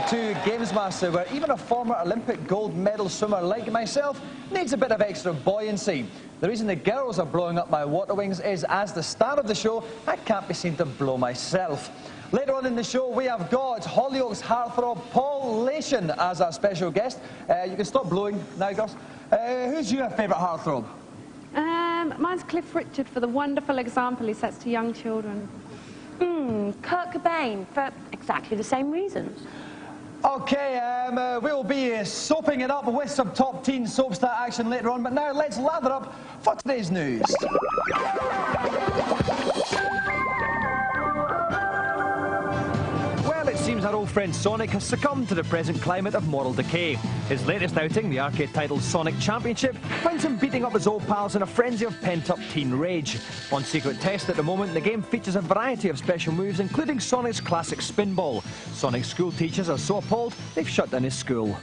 to Gamesmaster, where even a former Olympic gold medal swimmer like myself needs a bit of extra buoyancy. The reason the girls are blowing up my water wings is, as the star of the show, I can't be seen to blow myself. Later on in the show, we have got Hollyoaks heartthrob Paul Leyshon as our special guest. You can stop blowing now, girls. Who's your favourite heartthrob? Mine's Cliff Richard for the wonderful example he sets to young children. Kurt Cobain for exactly the same reasons. OK, we'll be soaping it up with some top teen soap star action later on, but now let's lather up for today's news. Well, it seems our old friend Sonic has succumbed to the present climate of moral decay. His latest outing, the arcade title Sonic Championship, finds him beating up his old pals in a frenzy of pent-up teen rage. On secret test at the moment, the game features a variety of special moves, including Sonic's classic spinball. Sonic's school teachers are so appalled, they've shut down his school.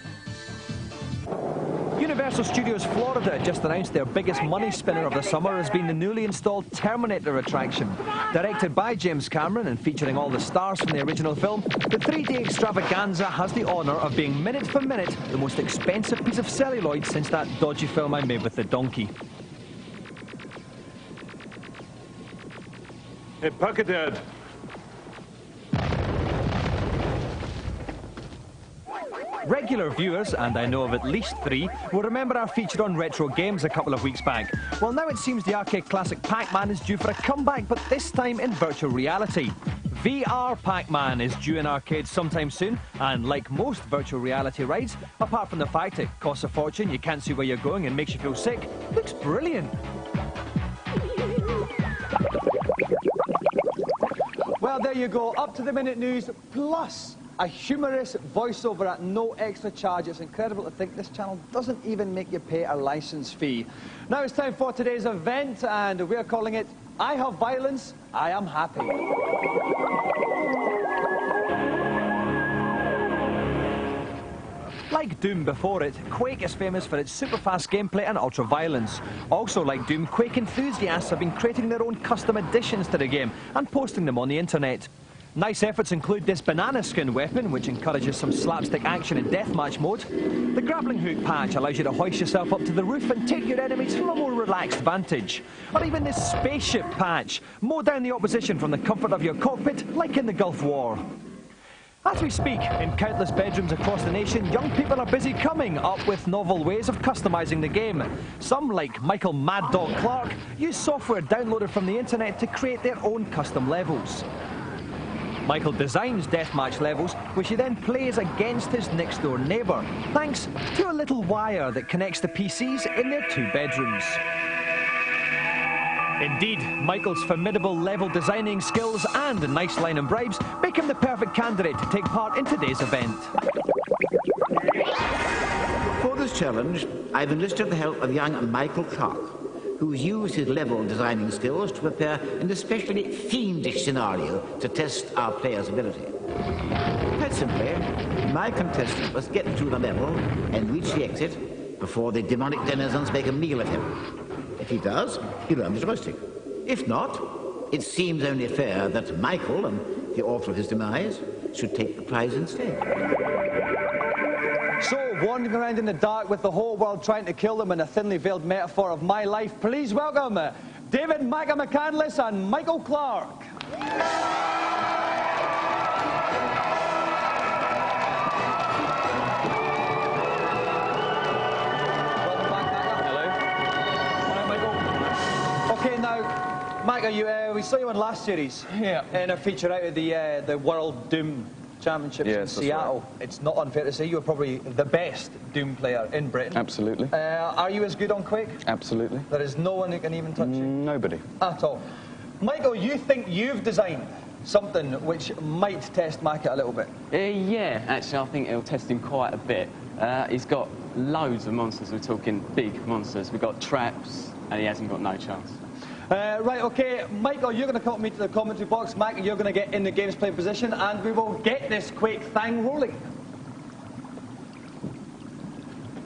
Universal Studios Florida just announced their biggest money spinner of the summer has been the newly installed Terminator attraction. Directed by James Cameron and featuring all the stars from the original film, the 3D extravaganza has the honour of being minute for minute the most expensive piece of celluloid since that dodgy film I made with the donkey. Hey, Puckadad. Regular viewers, and I know of at least 3, will remember our feature on retro games a couple of weeks back. Well, now it seems the arcade classic Pac-Man is due for a comeback, but this time in virtual reality. VR Pac-Man is due in arcades sometime soon, and like most virtual reality rides, apart from the fact it costs a fortune, you can't see where you're going and makes you feel sick, looks brilliant. Well, there you go, up-to-the-minute news, plus a humorous voiceover at no extra charge. It's incredible to think this channel doesn't even make you pay a licence fee. Now it's time for today's event, and we're calling it I Have Violence, I Am Happy. Like Doom before it, Quake is famous for its super-fast gameplay and ultra-violence. Also like Doom, Quake enthusiasts have been creating their own custom additions to the game and posting them on the internet. Nice efforts include this banana skin weapon, which encourages some slapstick action in deathmatch mode. The grappling hook patch allows you to hoist yourself up to the roof and take your enemies from a more relaxed vantage. Or even this spaceship patch, mow down the opposition from the comfort of your cockpit, like in the Gulf War. As we speak, in countless bedrooms across the nation, young people are busy coming up with novel ways of customising the game. Some, like Michael Mad Dog Clark, use software downloaded from the internet to create their own custom levels. Michael designs deathmatch levels, which he then plays against his next-door neighbour, thanks to a little wire that connects the PCs in their 2 bedrooms. Indeed, Michael's formidable level designing skills and a nice line and bribes make him the perfect candidate to take part in today's event. For this challenge, I've enlisted the help of young Michael Clark, who's used his level designing skills to prepare an especially fiendish scenario to test our players' ability. Quite simply, my contestant must get through the level and reach the exit before the demonic denizens make a meal of him. If he does, he earns the joystick. If not, it seems only fair that Michael, and the author of his demise, should take the prize instead. So, wandering around in the dark with the whole world trying to kill them in a thinly veiled metaphor of my life, please welcome David McCandless and Michael Clark. Welcome back, Hello. All right, Michael. Okay, now, Micah, we saw you in last series. Yeah. In a feature out of the World Doom Championships in Seattle. Right. It's not unfair to say you're probably the best Doom player in Britain. Absolutely. Are you as good on Quake? Absolutely. There is no one who can even touch you? Nobody. At all. Michael, you think you've designed something which might test Micah a little bit? Yeah, actually I think it'll test him quite a bit. He's got loads of monsters, we're talking big monsters. We've got traps, and he hasn't got no chance. Right, OK, Michael, you're going to come with me to the commentary box. Mike, you're going to get in the game's play position, and we will get this Quake thing rolling.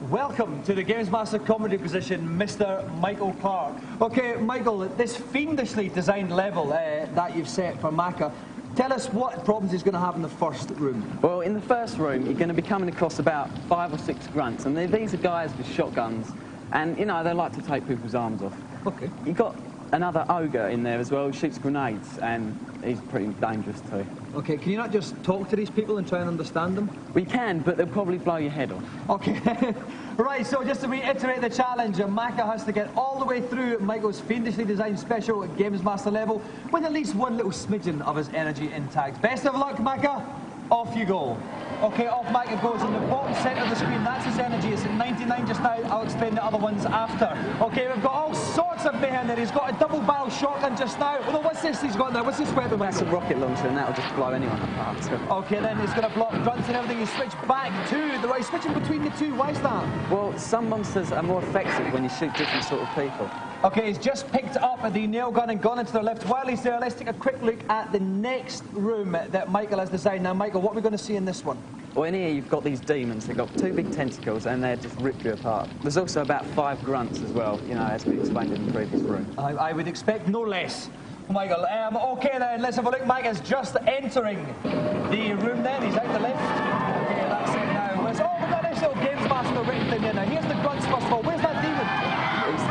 Welcome to the Gamesmaster commentary position, Mr. Michael Clark. OK, Michael, this fiendishly designed level that you've set for Micah, Tell us what problems he's going to have in the first room. Well, in the first room, you're going to be coming across about 5 or 6 grunts, and these are guys with shotguns, and, you know, they like to take people's arms off. Okay. You've got another ogre in there as well who shoots grenades, and he's pretty dangerous too. Okay, can you not just talk to these people and try and understand them? We can, but they'll probably blow your head off. Okay. Right, so just to reiterate the challenge, Maka has to get all the way through Michael's fiendishly designed special Gamesmaster level with at least one little smidgen of his energy intact. Best of luck, Maka. Off you go. Okay, off Maka goes in the bottom centre of the screen. That's his energy. It's at 99 just now. I'll explain the other ones after. Okay, we've got all sorts of mayhem there. He's got a double barrel shotgun just now. Although, what's this he's got there? What's this weapon? That's a rocket launcher, and that'll just blow anyone apart. So. Okay, then he's going to block grunts and everything. You switch back to the right. Switching between the two. Why is that? Well, some monsters are more effective when you shoot different sort of people. Okay, he's just picked up the nail gun and gone into the left. While he's there, let's take a quick look at the next room that Michael has designed. Now, Michael, what are we going to see in this one? Well, in here you've got these demons. They've got 2 big tentacles, and they just rip you apart. There's also about 5 grunts as well, you know, as we explained in the previous room. I would expect no less. Michael, okay then, let's have a look. Mike is just entering the room then. He's out the lift. Okay, that's it now. We've got this little Gamesmaster written thing there now. Here's the grunts first of all. Where's that demon?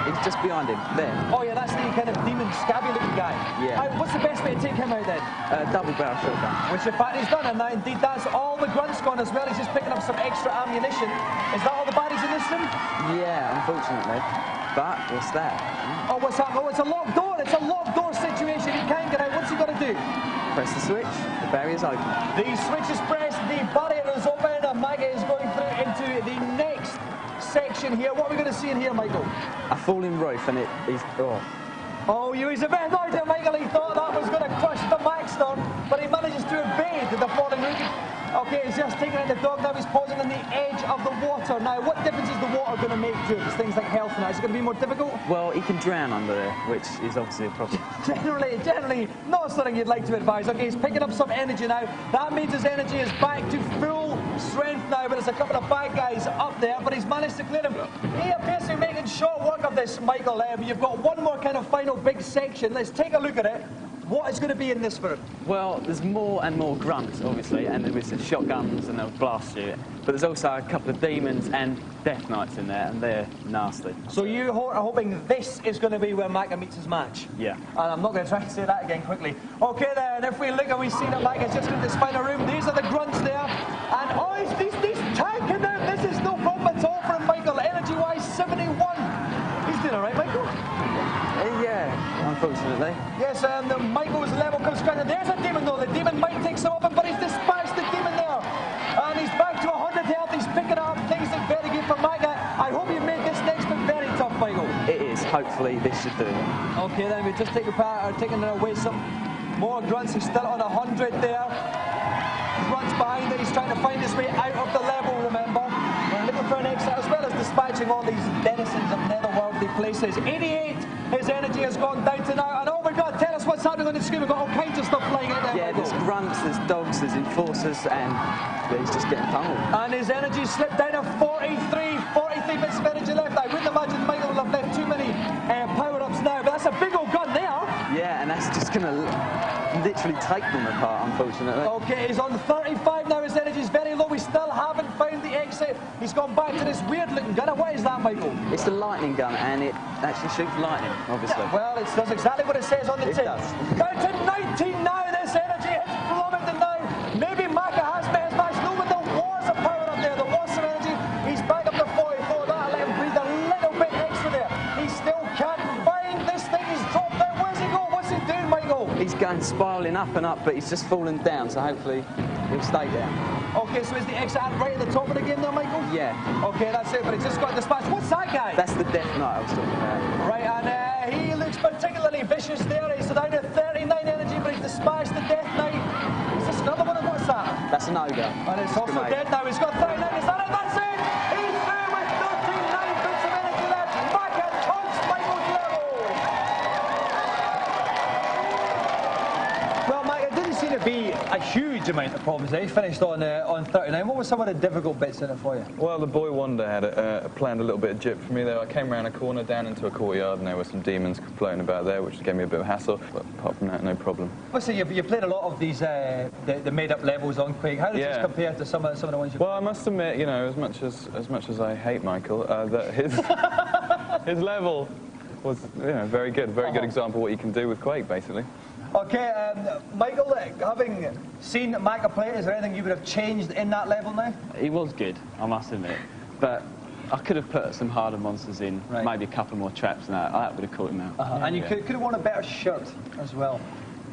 He's just behind him, there. Oh yeah, that's the kind of demon, scabby looking guy. Yeah. What's the best way to take him out then? Double barrel shotgun. Which in fact he's done, and now indeed that's all the grunts gone as well. He's just picking up some extra ammunition. Is that all the baddies in this room? Yeah, unfortunately. But what's that? Oh, what's that? Oh, it's a locked door. It's a locked door situation. He can't get out. What's he got to do? Press the switch. The barrier's open. The switch is pressed. The barrier is open, and Mike is going through into the next section here. What are we going to see in here, Michael? A falling roof, and he's... Oh, you was a bit annoyed there, Michael. He thought that was going to crush the Maxstorm, but he manages to evade the falling roof. Okay, he's just taking out the dog now. He's posing on the edge of the water. Now, what difference is the water going to make to him? It's things like health now. Is it going to be more difficult? Well, he can drown under there, which is obviously a problem. Generally, not something you'd like to advise. Okay, he's picking up some energy now. That means his energy is back to full strength now, but there's a couple of bad guys up there, but he's managed to clear them. He appears to be making short work of this, Michael. You've got one more kind of final big section. Let's take a look at it. What is going to be in this for him? Well, there's more and more grunts, obviously, and there's shotguns, and they'll blast you. But there's also a couple of demons and death knights in there, and they're nasty. So you are hoping this is going to be where Maka meets his match? Yeah. And I'm not going to try to say that again quickly. Okay then, if we look and we see that Maka's just in this final room, these are the grunts there. And oh, he's tanking out. This is no problem at all for him, Michael. Energy-wise, 71. He's doing all right, Michael? Yeah, unfortunately. Yes, Michael's level comes granted. There's a demon though. The demon might take some of him, but he's dispatched the demon there. And he's back to 100 health. He's picking up. Things look very good for Maka. I hope you made this next bit very tough, Michael. It is. Hopefully this should do it. Okay, then we just taking away some more grunts. He's still on 100 there. Grunts behind it. He's trying to find his way out of the level, remember. We're looking for an exit, as well as dispatching all these denizens of netherworldly places. 88, his energy has gone down to now. And oh my God, tell us what's happening on the screen. We've got all kinds of stuff flying out there. Yeah, there's grunts, there's dogs, there's enforcers, and he's just getting pummeled. And his energy slipped down to 43 bits of energy left. I wouldn't imagine Michael will have left too many power-ups now, but that's a big old gun there. Yeah, and that's just going to literally take them apart, unfortunately. Okay, he's on 35 now. His energy's very low. We still haven't found the exit. He's gone back to this weird-looking gun. What is that, Michael? It's a lightning gun, and it actually shoots lightning, obviously. Yeah, well, it does exactly what it says on the tin. It does. Down to 19 now. This energy has plummeted now. Maybe Maka has met his match. No, but there was a power up there. There was some energy. He's back up to 44. That'll let him breathe a little bit extra there. He still can't find this thing. He's dropped out. Where's he going? What's he doing, Michael? He's going spiralling up and up, but he's just fallen down, so hopefully he'll stay down. Okay, so is the exit right at the top of the game there, Michael? Yeah. Okay, that's it, but he just got dispatched. What's that guy? That's the death knight I was talking about. Right, and he looks particularly vicious there. He's down to 39 energy, but he's dispatched the death knight. Is this another one, or what's that? That's an ogre. And it's also Grenade. dead now. He's got 39. Is that it? That's it! He's through with 39 bits of energy left. Maka taunts Michael's level. Well, Mike, it didn't seem to be a huge amount of problems. He finished on 39. What were some of the difficult bits in it for you? Well, the Boy Wonder had planned a little bit of jip for me there. I came around a corner down into a courtyard and there were some demons floating about there, which gave me a bit of hassle. But apart from that, no problem. Obviously, you played a lot of these the made-up levels on Quake. How does this compare to some of the ones you've Well, I must admit, you know, as much as I hate Michael, that his level was, you know, very good. Very good example of what you can do with Quake, basically. Okay, Michael, having seen Micah play, is there anything you would have changed in that level now? He was good, I must admit. But I could have put some harder monsters in, maybe a couple more traps and that would have caught him out. And you could have worn a better shirt as well.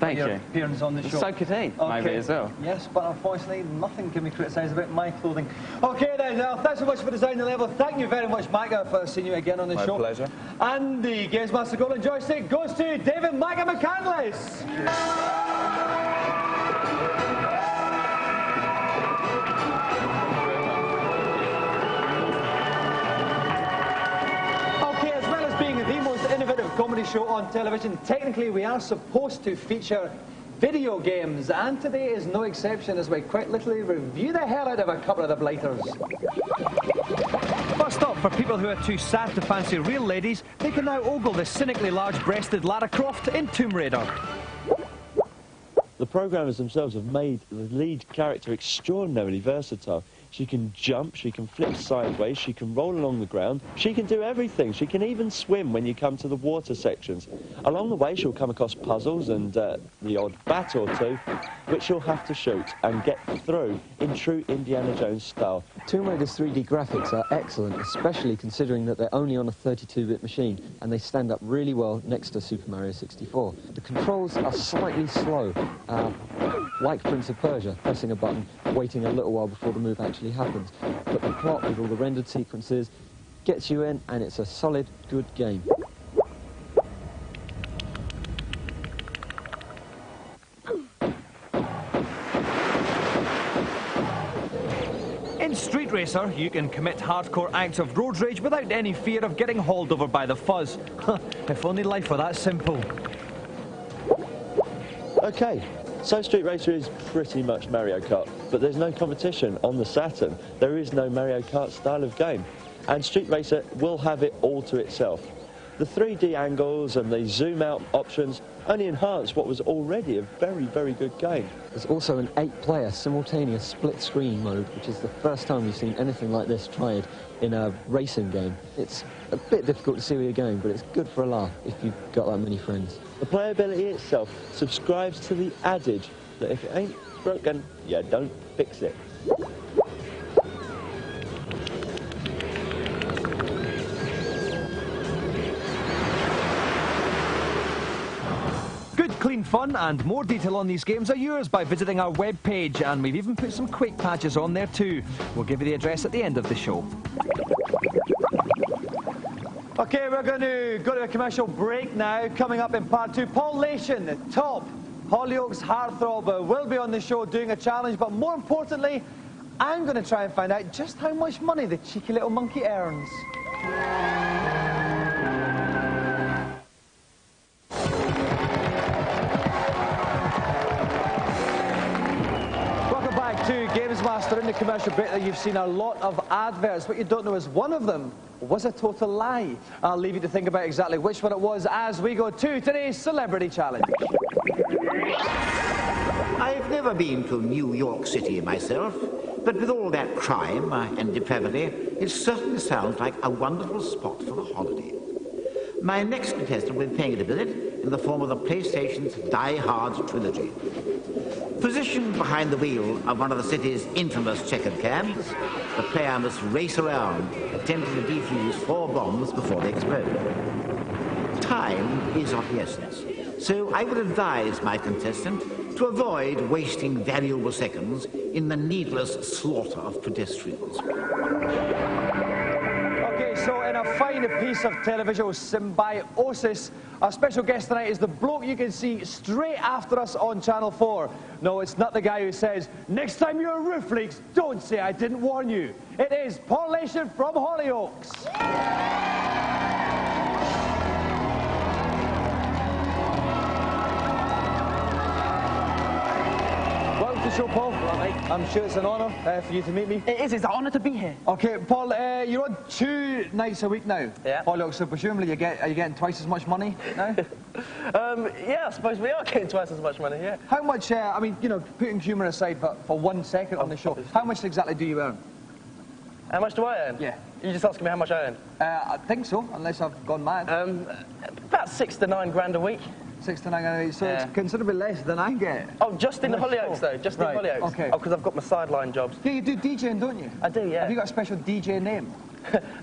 Thank you. Appearance on the show. So could he, maybe as well. Yes, but unfortunately, nothing can be criticised about my clothing. Okay then, thanks so much for designing the level. Thank you very much, Micah, for seeing you again on the show. My pleasure. And the Gamesmaster Golden Joystick goes to David Micah McCandless. Comedy show on television. Technically, we are supposed to feature video games, and today is no exception as we quite literally review the hell out of a couple of the blighters. First up, for people who are too sad to fancy real ladies, they can now ogle the cynically large-breasted Lara Croft in Tomb Raider. The programmers themselves have made the lead character extraordinarily versatile. She can jump, she can flip sideways, she can roll along the ground, she can do everything. She can even swim when you come to the water sections. Along the way, she'll come across puzzles and the odd bat or two, which she'll have to shoot and get through in true Indiana Jones style. Tomb Raider's 3D graphics are excellent, especially considering that they're only on a 32-bit machine, and they stand up really well next to Super Mario 64. The controls are slightly slow, like Prince of Persia, pressing a button, waiting a little while before the move actually happens. But the plot with all the rendered sequences gets you in, and it's a solid, good game. In Street Racer, you can commit hardcore acts of road rage without any fear of getting hauled over by the fuzz. If only life were that simple. Okay, so Street Racer is pretty much Mario Kart, but there's no competition on the Saturn. There is no Mario Kart style of game, and Street Racer will have it all to itself. The 3D angles and the zoom out options only enhance what was already a very, very good game. There's also an 8-player simultaneous split-screen mode, which is the first time we've seen anything like this tried in a racing game. It's a bit difficult to see where you're going, but it's good for a laugh if you've got that many friends. The playability itself subscribes to the adage that if it ain't broken, you don't fix it. Good, clean fun and more detail on these games are yours by visiting our webpage, and we've even put some Quake patches on there too. We'll give you the address at the end of the show. Okay, we're going to go to a commercial break now. Coming up in part 2, Paul Leyshon, the top Hollyoaks heartthrob, will be on the show doing a challenge, but more importantly, I'm going to try and find out just how much money the cheeky little monkey earns. Welcome back to Gamesmaster. In the commercial break there, you've seen a lot of adverts. What you don't know is one of them was a total lie. I'll leave you to think about exactly which one it was as we go to today's Celebrity Challenge. I've never been to New York City myself, but with all that crime and depravity, it certainly sounds like a wonderful spot for a holiday. My next contestant will be paying it a visit in the form of the PlayStation's Die Hard trilogy. Positioned behind the wheel of one of the city's infamous checkered cabs, the player must race around, attempting to defuse 4 bombs before they explode. Time is of the essence, so I would advise my contestant to avoid wasting valuable seconds in the needless slaughter of pedestrians. Okay, so in a fine piece of television symbiosis, our special guest tonight is the bloke you can see straight after us on Channel 4. No, it's not the guy who says, next time you're a roof leaks, don't say I didn't warn you. It is Paul Leyshon from Hollyoaks. Welcome to the show, Paul. I'm sure it's an honour for you to meet me. It is. It's an honour to be here. Okay, Paul, you're on 2 nights a week now. Yeah. Hollyoaks, so presumably are you getting twice as much money now? Yeah, I suppose we are getting twice as much money, yeah. How much, I mean, you know, putting humour aside for 1 second on the show, obviously. how much exactly do you earn? How much do I earn? Yeah. You just asking me how much I earn? I think so, unless I've gone mad. About 6 to 9 grand a week. 6 to 9 a week, so Yeah. it's considerably less than I get. Oh, just in the Hollyoaks, though. Just in Right, Hollyoaks. okay. Oh, because I've got my sideline jobs. Yeah, you do DJing, don't you? I do, yeah. Have you got a special DJ name?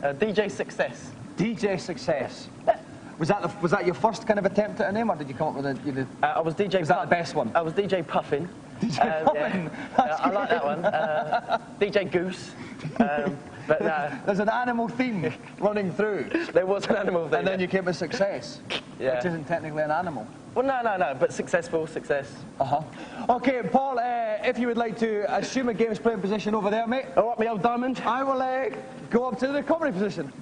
DJ Success. DJ Success. Was that your first kind of attempt at a name, or did you come up with a... I was DJ. Was that the best one? I was DJ Puffin. DJ Puffin? Yeah. I like that one. DJ Goose. But no, There's an animal theme running through, there was an animal there. and then you came with Success, Yeah. which isn't technically an animal. Well, no, but successful, success. Okay, Paul, if you would like to assume a game's playing position over there, mate. All right, me old diamond. I will go up to the comedy position.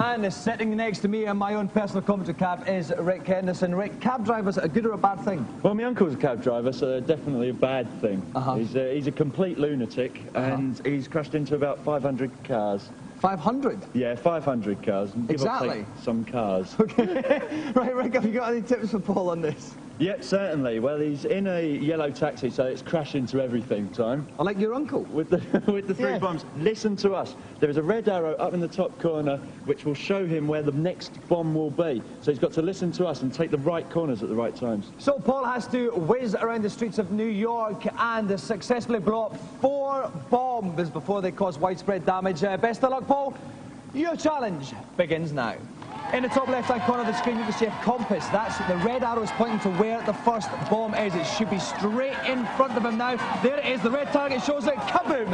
And sitting next to me in my own personal commentary cab is Rick Henderson. Rick, cab drivers a good or a bad thing? Well, my uncle's a cab driver, so definitely a bad thing. He's a complete lunatic, and he's crashed into about 500 cars. 500? Yeah, 500 cars. Give or Exactly. take some cars. Right, Rick, have you got any tips for Paul on this? Yeah, certainly. Well, he's in a yellow taxi, so it's crash into everything time. I like your uncle. With the 3 Yeah. bombs, listen to us. There is a red arrow up in the top corner which will show him where the next bomb will be. So he's got to listen to us and take the right corners at the right times. So Paul has to whiz around the streets of New York and successfully blow up 4 bombs before they cause widespread damage. Best of luck, Paul. Your challenge begins now. In the top left-hand corner of the screen, you can see a compass. That's the red arrow is pointing to where the first bomb is. It should be straight in front of him now. There it is. The red target shows it. Kaboom!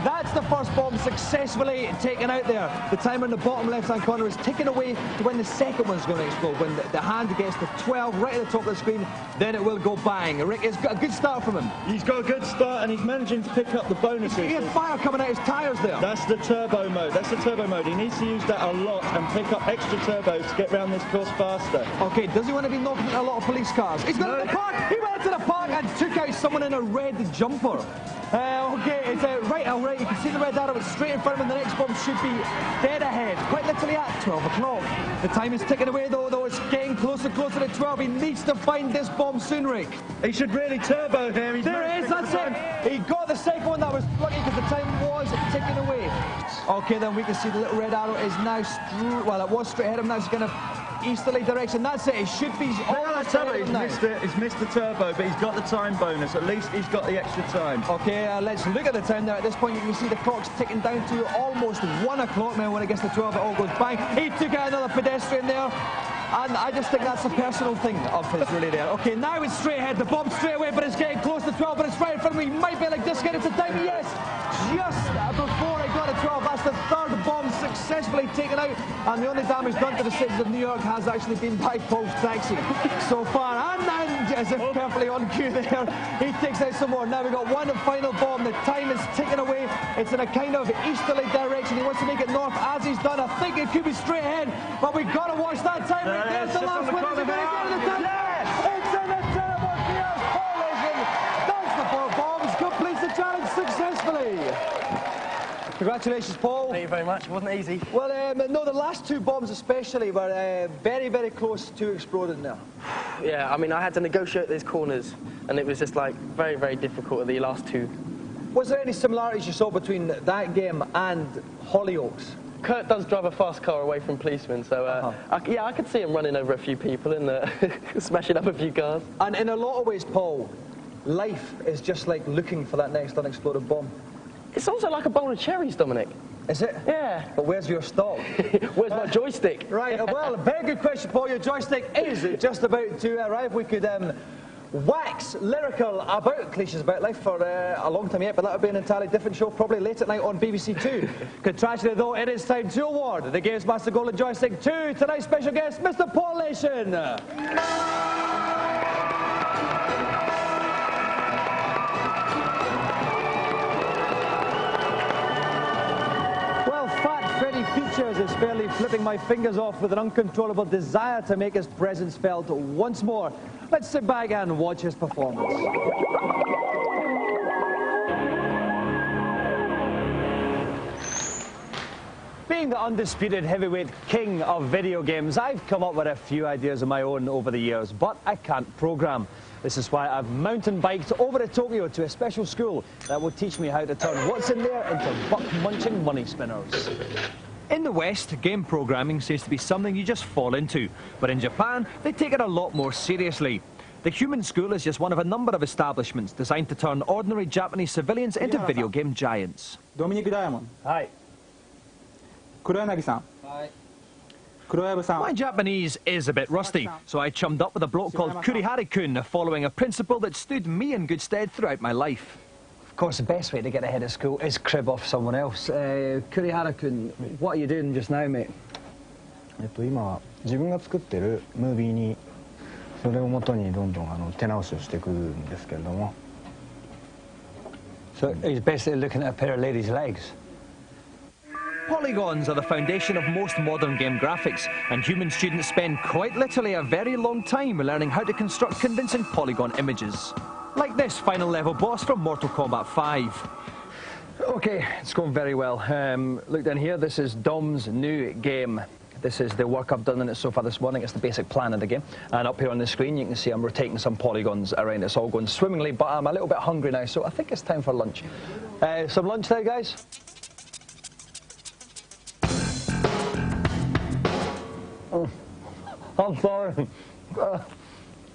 That's the first bomb successfully taken out there. The timer in the bottom left-hand corner is ticking away to when the second one's going to explode. When the hand gets to 12 right at the top of the screen, then it will go bang. Rick, it's got a good start from him. He's got a good start, and he's managing to pick up the bonuses. He had fire coming out his tyres there. That's the turbo mode. That's the turbo mode. He needs to use that a lot and pick up extra turbos to get round this course faster. Okay, does he want to be knocking into a lot of police cars? He's going to the park! He went to the park and took out someone in a red jumper. Okay, it's right, all right, you can see the red arrow, it's straight in front of him, the next bomb should be dead ahead, quite literally at 12 o'clock. The time is ticking away though it's getting closer to 12. He needs to find this bomb soon, Rick. He should really turbo him. There it is, that's it. He got the second one, that was lucky because the time was ticking away. Okay, then we can see the little red arrow is now, well, it was straight ahead of him, now it's going to easterly direction. That's it. It should be almost ahead of him now. He's missed the turbo, but he's got the time bonus. At least he's got the extra time. Okay, let's look at the time there. At this point, you can see the clock's ticking down to almost 1 o'clock now. When it gets to 12, it all goes bang. He took out another pedestrian there. And I just think that's a personal thing of his, really, there. Okay, now it's straight ahead. The bomb's straight away, but it's getting close to 12, but it's right in front of me. He might be like this, get it to time. Yes! Just before it got to 12. That's the 3rd bomb successfully taken out. And the only damage done to the citizens of New York has actually been by Paul's taxi so far. And then, as if perfectly on cue there, he takes out some more. Now we've got one final bomb. The time is ticking away. It's in a kind of easterly direction. He wants to make it north, as he's done. I think it could be straight ahead, but we've got to watch that time. There's the last one. Is he going to get it? Yes! It's in the terrible chaos. Paul Leyshon does the 4 bombs, completes the challenge successfully. Congratulations, Paul. Thank you very much. It wasn't easy. Well, no, the last 2 bombs especially were very, very close to exploding there. Yeah, I mean, I had to negotiate these corners, and it was just like very, very difficult at the last 2. Was there any similarities you saw between that game and Hollyoaks? Kurt does drive a fast car away from policemen, so I could see him running over a few people and smashing up a few cars. And in a lot of ways, Paul, life is just like looking for that next unexploded bomb. It's also like a bowl of cherries, Dominic. Is it? Yeah. But where's your stock? Where's my joystick? Right, well, very good question, Paul. Your joystick is just about to arrive. We could wax lyrical about cliches about life for a long time yet, but that would be an entirely different show, probably late at night on BBC Two. Contrastingly, though, it is time to award the Gamesmaster Golden Joystick to tonight's special guest, Mr. Paul Leyshon. Features is fairly flipping my fingers off with an uncontrollable desire to make his presence felt once more. Let's sit back and watch his performance. Being the undisputed heavyweight king of video games, I've come up with a few ideas of my own over the years, but I can't program. This is why I've mountain biked over to Tokyo to a special school that will teach me how to turn what's in there into buck-munching money spinners. In the West, game programming seems to be something you just fall into, but in Japan, they take it a lot more seriously. The Human School is just one of a number of establishments designed to turn ordinary Japanese civilians into video game giants. Dominic Diamond. Hi. Kuroyanagi-san. Hi. Kuroyabu-san. My Japanese is a bit rusty, so I chummed up with a bloke called Kurihara-kun, following a principle that stood me in good stead throughout my life. Of course, the best way to get ahead of school is crib off someone else. Kurihara-kun, what are you doing just now, mate? 今は自分が作ってるムービーにそれを元にどんどん手直しをしていくんですけれども。So he's basically looking at a pair of ladies' legs. Polygons are the foundation of most modern game graphics, and human students spend quite literally a very long time learning how to construct convincing polygon images. Like this final level boss from Mortal Kombat 5. Okay, it's going very well. Look down here, this is Dom's new game. This is the work I've done on it so far this morning. It's the basic plan of the game. And up here on the screen, you can see I'm rotating some polygons around. It's all going swimmingly, but I'm a little bit hungry now, so I think it's time for lunch. Some lunch there, guys? I'm sorry.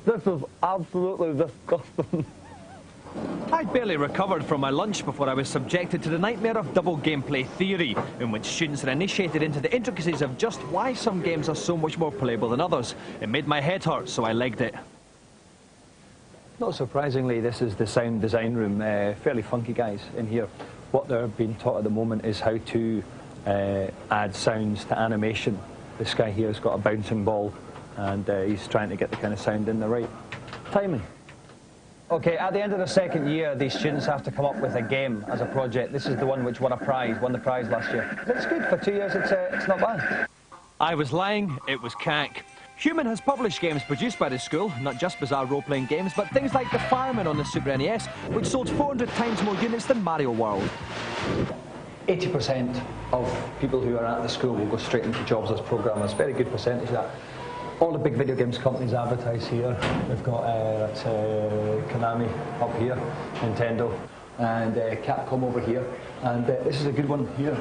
This is absolutely disgusting. I'd barely recovered from my lunch before I was subjected to the nightmare of double gameplay theory, in which students are initiated into the intricacies of just why some games are so much more playable than others. It made my head hurt, so I legged it. Not surprisingly, this is the sound design room. Fairly funky guys in here. What they're being taught at the moment is how to add sounds to animation. This guy here has got a bouncing ball, and he's trying to get the kind of sound in the right timing. Okay, at the end of the second year, these students have to come up with a game as a project. This is the one which won the prize last year. It's good, for 2 years it's not bad. I was lying, it was cack. Human has published games produced by the school, not just bizarre role-playing games, but things like The Fireman on the Super NES, which sold 400 times more units than Mario World. 80% of people who are at the school will go straight into jobs as programmers. Very good percentage of that. All the big video games companies advertise here. We've got Konami up here, Nintendo, and Capcom over here. And this is a good one here.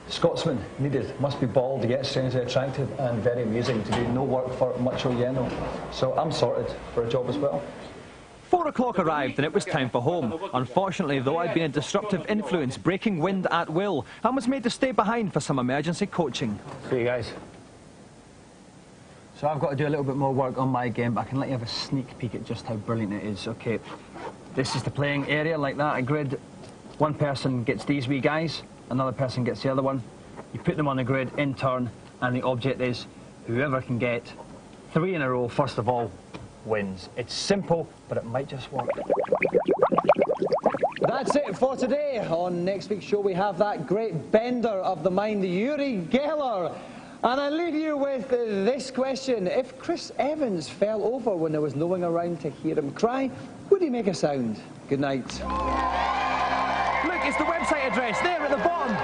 Scotsman needed, must be bald, yet strangely attractive and very amusing, to do no work for much Yeno. So I'm sorted for a job as well. 4 o'clock arrived and it was time for home. Unfortunately, though, I'd been a disruptive influence, breaking wind at will, and was made to stay behind for some emergency coaching. See you guys. So I've got to do a little bit more work on my game, but I can let you have a sneak peek at just how brilliant it is. Okay, this is the playing area, like that, a grid. One person gets these wee guys, another person gets the other one. You put them on the grid in turn, and the object is whoever can get 3 in a row, first of all, wins. It's simple, but it might just work. That's it for today. On next week's show, we have that great bender of the mind, Uri Geller. And I leave you with this question. If Chris Evans fell over when there was no one around to hear him cry, would he make a sound? Good night. Look, it's the website address there at the bottom.